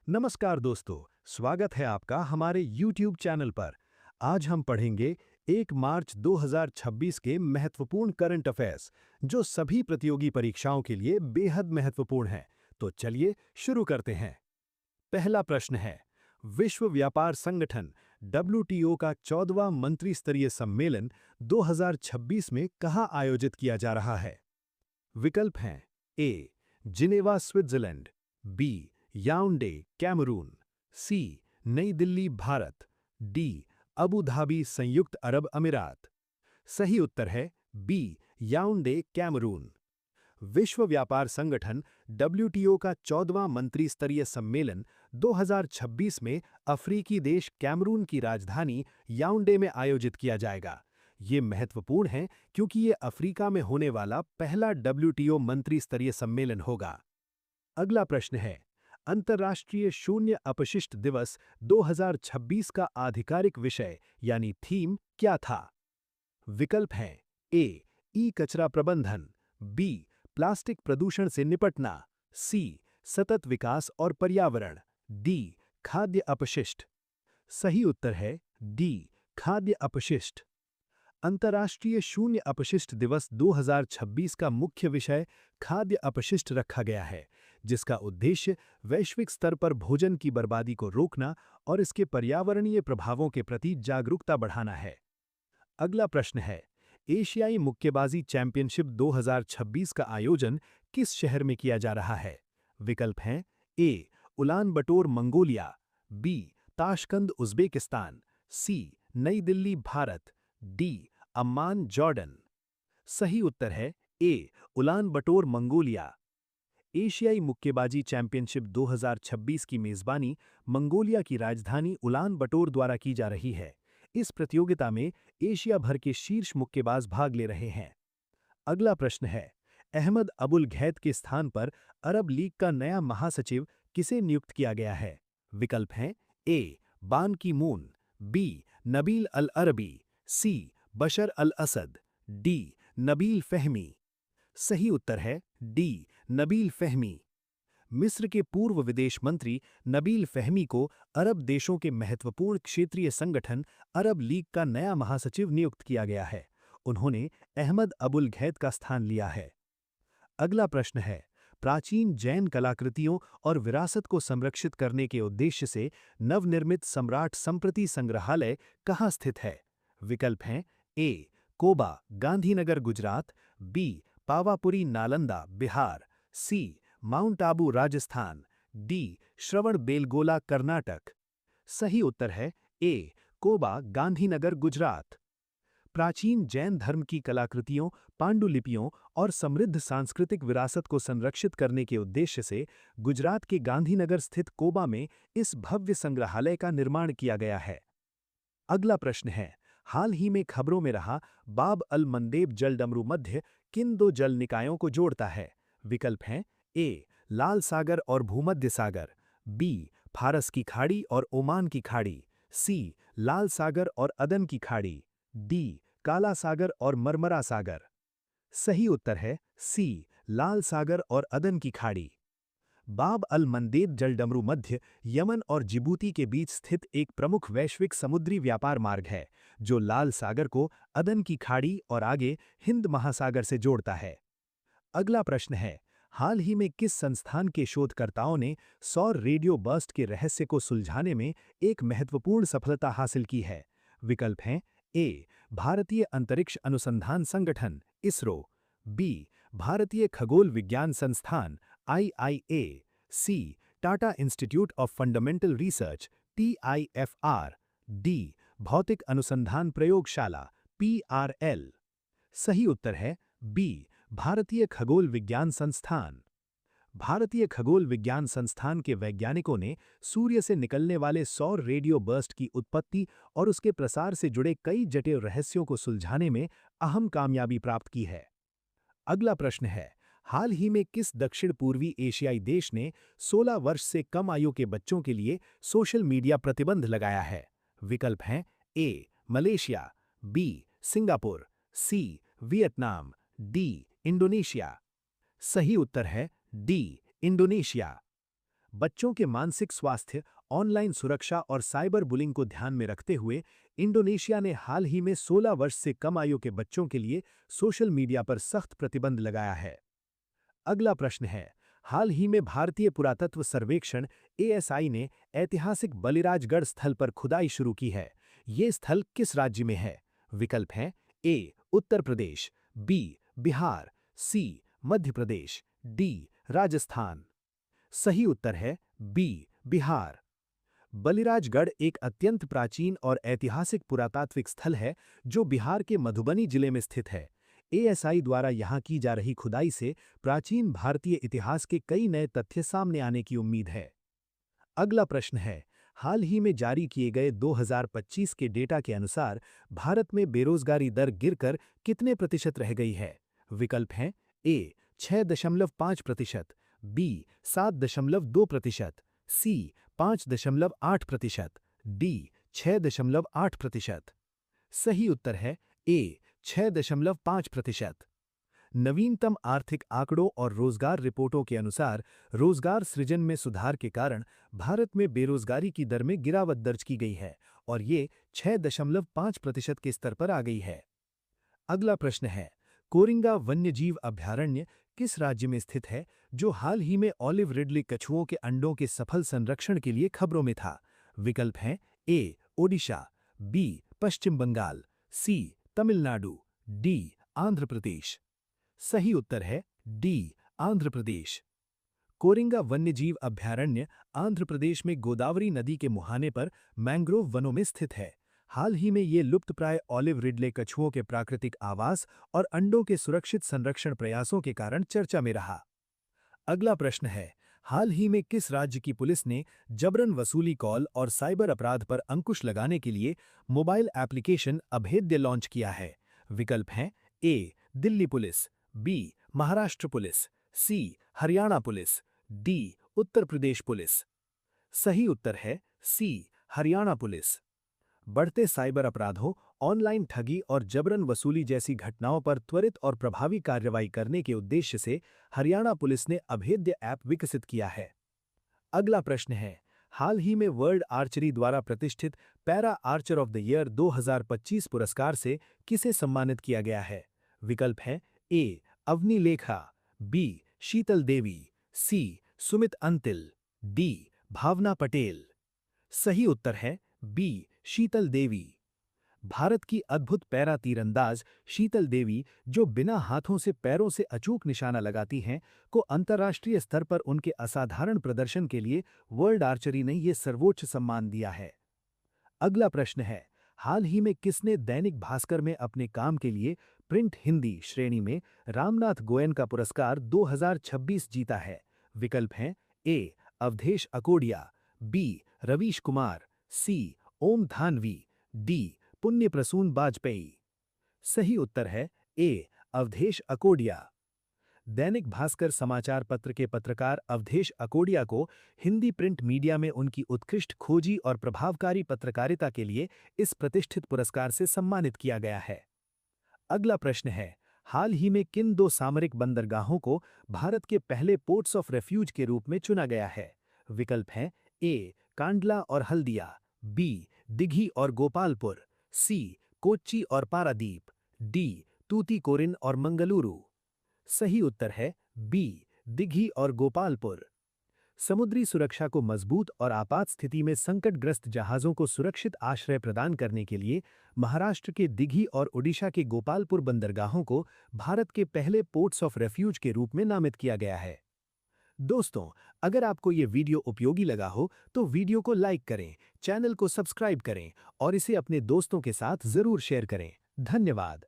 नमस्कार दोस्तों, स्वागत है आपका हमारे YouTube चैनल पर। आज हम पढ़ेंगे 1 मार्च 2026 के महत्वपूर्ण करंट अफेयर्स, जो सभी प्रतियोगी परीक्षाओं के लिए बेहद महत्वपूर्ण हैं। तो चलिए शुरू करते हैं। पहला प्रश्न है, विश्व व्यापार संगठन WTO का 14वां मंत्री स्तरीय सम्मेलन 2026 में कहाँ आयोजित किया जा रहा है? विकल्प हैं A. Geneva Switzerland, B. Yaounde Cameroon, C. Nai Delhi Bharat, D. Abu Dhabi संयुक्त अरब अमीरात। सही उत्तर है बी. Yaounde Cameroon. विश्व व्यापार संगठन WTO का 14वां मंत्री स्तरीय सम्मेलन 2026 में अफ्रीकी देश कैमरून की राजधानी याओंडे में आयोजित किया जाएगा। ये महत्वपूर्ण है क्योंकि ये अफ्रीका में होने वाला पहला WTO मंत्री स्तरीय सम्मेलन होगा। अगला प्रश्न है, अंतर्राष्ट्रीय शून्य अपशिष्ट दिवस 2026 का आधिकारिक विषय यानी थीम क्या था? विकल्प हैं ए. ई कचरा प्रबंधन, बी. प्लास्टिक प्रदूषण से निपटना, सी. सतत विकास और पर्यावरण, डी. खाद्य अपशिष्ट। सही उत्तर है डी. खाद्य अपशिष्ट। अंतर्राष्ट्रीय शून्य अपशिष्ट दिवस 2026 का मुख्य विषय खाद्य अपशिष्ट रखा गया है, जिसका उद्देश्य वैश्विक स्तर पर भोजन की बर्बादी को रोकना और इसके पर्यावरणीय प्रभावों के प्रति जागरूकता बढ़ाना है। अगला प्रश्न है, एशियाई मुक्केबाजी चैंपियनशिप 2026 का आयोजन किस शहर में किया जा रहा है? विकल्प हैं A. Ulan Bator Mongolia, B. Tashkent Uzbekistan, C. Nai Delhi Bharat, D. Amman Jordan. सही उत्तर है ए. Ulan Bator Mongolia. एशियाई मुक्केबाजी चैंपियनशिप 2026 की मेजबानी मंगोलिया की राजधानी उलान बटोर द्वारा की जा रही है। इस प्रतियोगिता में एशिया भर के शीर्ष मुक्केबाज भाग ले रहे हैं। अगला प्रश्न है, अहमद अबुल घैत के स्थान पर अरब लीग का नया महासचिव किसे नियुक्त किया गया है? विकल्प हैं ए. बान की मून, बी. नबील अल अरबी, सी. बशर अल असद, डी. नबील फहमी। सही उत्तर है डी. नबील फहमी। मिस्र के पूर्व विदेश मंत्री नबील फहमी को अरब देशों के महत्वपूर्ण क्षेत्रीय संगठन अरब लीग का नया महासचिव नियुक्त किया गया है। उन्होंने अहमद अबुल घैत का स्थान लिया है। अगला प्रश्न है, प्राचीन जैन कलाकृतियों और विरासत को संरक्षित करने के उद्देश्य से नवनिर्मित सम्राट संप्रति संग्रहालय कहाँ स्थित है? विकल्प हैं A. Koba Gandhinagar Gujarat, B. Pawapuri Nalanda Bihar, C. Mount Abu Rajasthan, D. Shravanabelagola Karnataka. सही उत्तर है ए. कोबा गांधीनगर गुजरात। प्राचीन जैन धर्म की कलाकृतियों, पांडुलिपियों और समृद्ध सांस्कृतिक विरासत को संरक्षित करने के उद्देश्य से गुजरात के गांधीनगर स्थित कोबा में इस भव्य संग्रहालय का निर्माण किया गया है। अगला प्रश्न है, हाल ही में खबरों में रहा बाब अल मंदेब जलडमरू मध्य किन दो जल निकायों को जोड़ता है? विकल्प हैं ए. लाल सागर और भूमध्य सागर, बी. फारस की खाड़ी और ओमान की खाड़ी, सी. लाल सागर और अदन की खाड़ी, डी. काला सागर और मरमरा सागर। सही उत्तर है सी. लाल सागर और अदन की खाड़ी। बाब अल मंदेब जलडमरू मध्य यमन और जिबूती के बीच स्थित एक प्रमुख वैश्विक समुद्री व्यापार मार्ग है, जो लाल सागर को अदन की खाड़ी और आगे हिंद महासागर से जोड़ता है। अगला प्रश्न है, हाल ही में किस संस्थान के शोधकर्ताओं ने सौर रेडियो बर्स्ट के रहस्य को सुलझाने में एक महत्वपूर्ण सफलता हासिल की है? विकल्प हैं ए. भारतीय अंतरिक्ष अनुसंधान संगठन इसरो, बी. भारतीय खगोल विज्ञान संस्थान IIA, C. Tata institute of fundamental research TIFR, D. भौतिक अनुसंधान प्रयोगशाला PRL। सही उत्तर है बी. भारतीय खगोल विज्ञान संस्थान। भारतीय खगोल विज्ञान संस्थान के वैज्ञानिकों ने सूर्य से निकलने वाले सौर रेडियो बर्स्ट की उत्पत्ति और उसके प्रसार से जुड़े कई जटिल रहस्यों को सुलझाने में अहम कामयाबी प्राप्त की है। अगला प्रश्न है, हाल ही में किस दक्षिण पूर्वी एशियाई देश ने 16 वर्ष से कम आयु के बच्चों के लिए सोशल मीडिया प्रतिबंध लगाया है? विकल्प हैं A. Malaysia, B. Singapore, C. Vietnam, D. Indonesia. सही उत्तर है डी. इंडोनेशिया। बच्चों के मानसिक स्वास्थ्य, ऑनलाइन सुरक्षा और साइबर बुलिंग को ध्यान में रखते हुए इंडोनेशिया ने हाल ही में 16 वर्ष से कम आयु के बच्चों के लिए सोशल मीडिया पर सख्त प्रतिबंध लगाया है। अगला प्रश्न है, हाल ही में भारतीय पुरातत्व सर्वेक्षण एएसआई ने ऐतिहासिक बलिराजगढ़ स्थल पर खुदाई शुरू की है। ये स्थल किस राज्य में है? विकल्प हैं ए. उत्तर प्रदेश, बी. बिहार, सी. मध्य प्रदेश, डी. राजस्थान। सही उत्तर है बी. बिहार। बलिराजगढ़ एक अत्यंत प्राचीन और ऐतिहासिक पुरातात्विक स्थल है जो बिहार के मधुबनी जिले में स्थित है। एएसआई द्वारा यहां की जा रही खुदाई से प्राचीन भारतीय इतिहास के कई नए तथ्य सामने आने की उम्मीद है। अगला प्रश्न है, हाल ही में जारी किए गए 2025 के डेटा के अनुसार भारत में बेरोजगारी दर गिरकर कितने प्रतिशत रह गई है? विकल्प हैं ए. 6.5%, बी. 7.2%, सी. 5.8%, डी. 6.8%। सही उत्तर है ए. 6.5%। नवीनतम आर्थिक आंकड़ों और रोजगार रिपोर्टों के अनुसार रोजगार सृजन में सुधार के कारण भारत में बेरोजगारी की दर में गिरावट दर्ज की गई है और ये 6.5% के स्तर पर आ गई है। अगला प्रश्न है, कोरिंगा वन्यजीव अभयारण्य किस राज्य में स्थित है जो हाल ही में ऑलिव रिडले कछुओं के अंडों के सफल संरक्षण के लिए खबरों में था? विकल्प हैं ए. ओडिशा, बी. पश्चिम बंगाल, सी. तमिलनाडु, डी. आंध्र प्रदेश। सही उत्तर है डी. आंध्र प्रदेश। कोरिंगा वन्यजीव अभयारण्य आंध्र प्रदेश में गोदावरी नदी के मुहाने पर मैंग्रोव वनों में स्थित है। हाल ही में ये लुप्तप्राय ऑलिव रिडले कछुओं के प्राकृतिक आवास और अंडों के सुरक्षित संरक्षण प्रयासों के कारण चर्चा में रहा। अगला प्रश्न है, हाल ही में किस राज्य की पुलिस ने जबरन वसूली कॉल और साइबर अपराध पर अंकुश लगाने के लिए मोबाइल एप्लीकेशन अभेद्य लॉन्च किया है? विकल्प हैं A. Delhi police, B. Maharashtra police, C. Haryana police, D. Uttar Pradesh police. सही उत्तर है सी. हरियाणा पुलिस। बढ़ते साइबर अपराधों, ऑनलाइन ठगी और जबरन वसूली जैसी घटनाओं पर त्वरित और प्रभावी कार्रवाई करने के उद्देश्य से हरियाणा पुलिस ने अभेद्य ऐप विकसित किया है। अगला प्रश्न है, हाल ही में वर्ल्ड आर्चरी द्वारा प्रतिष्ठित para Archer of the year 2025 पुरस्कार से किसे सम्मानित किया गया है? विकल्प हैं ए. अवनी लेखा, बी. शीतल देवी, सी. सुमित अंतिल, डी. भावना पटेल। सही उत्तर है बी. शीतल देवी। भारत की अद्भुत पैरा तीरंदाज शीतल देवी, जो बिना हाथों से पैरों से अचूक निशाना लगाती हैं, को अंतर्राष्ट्रीय स्तर पर उनके असाधारण प्रदर्शन के लिए वर्ल्ड आर्चरी ने ये सर्वोच्च सम्मान दिया है। अगला प्रश्न है, हाल ही में किसने दैनिक भास्कर में अपने काम के लिए प्रिंट हिंदी श्रेणी में रामनाथ गोयन का पुरस्कार 2026 जीता है? विकल्प हैं ए. अवधेश अकोडिया, बी. रवीश कुमार, सी. ओम धानवी, डी. पुण्य प्रसून बाजपेयी। सही उत्तर है ए. अवधेश अकोडिया। दैनिक भास्कर समाचार पत्र के पत्रकार अवधेश अकोडिया को हिंदी प्रिंट मीडिया में उनकी उत्कृष्ट खोजी और प्रभावकारी पत्रकारिता के लिए इस प्रतिष्ठित पुरस्कार से सम्मानित किया गया है। अगला प्रश्न है, हाल ही में किन दो सामरिक बंदरगाहों को भारत के पहले पोर्ट्स ऑफ रेफ्यूज के रूप में चुना गया है? विकल्प हैं ए. कांडला और हल्दिया, बी. दिघी और गोपालपुर, सी. कोच्चि और पारादीप, डी. तूतीकोरिन और मंगलुरु। सही उत्तर है बी. दिघी और गोपालपुर। समुद्री सुरक्षा को मजबूत और आपात स्थिति में संकटग्रस्त जहाजों को सुरक्षित आश्रय प्रदान करने के लिए महाराष्ट्र के दिघी और ओडिशा के गोपालपुर बंदरगाहों को भारत के पहले पोर्ट्स ऑफ रेफ्यूज के रूप में नामित किया गया है। दोस्तों, अगर आपको ये वीडियो उपयोगी लगा हो तो वीडियो को लाइक करें, चैनल को सब्सक्राइब करें और इसे अपने दोस्तों के साथ जरूर शेयर करें। धन्यवाद।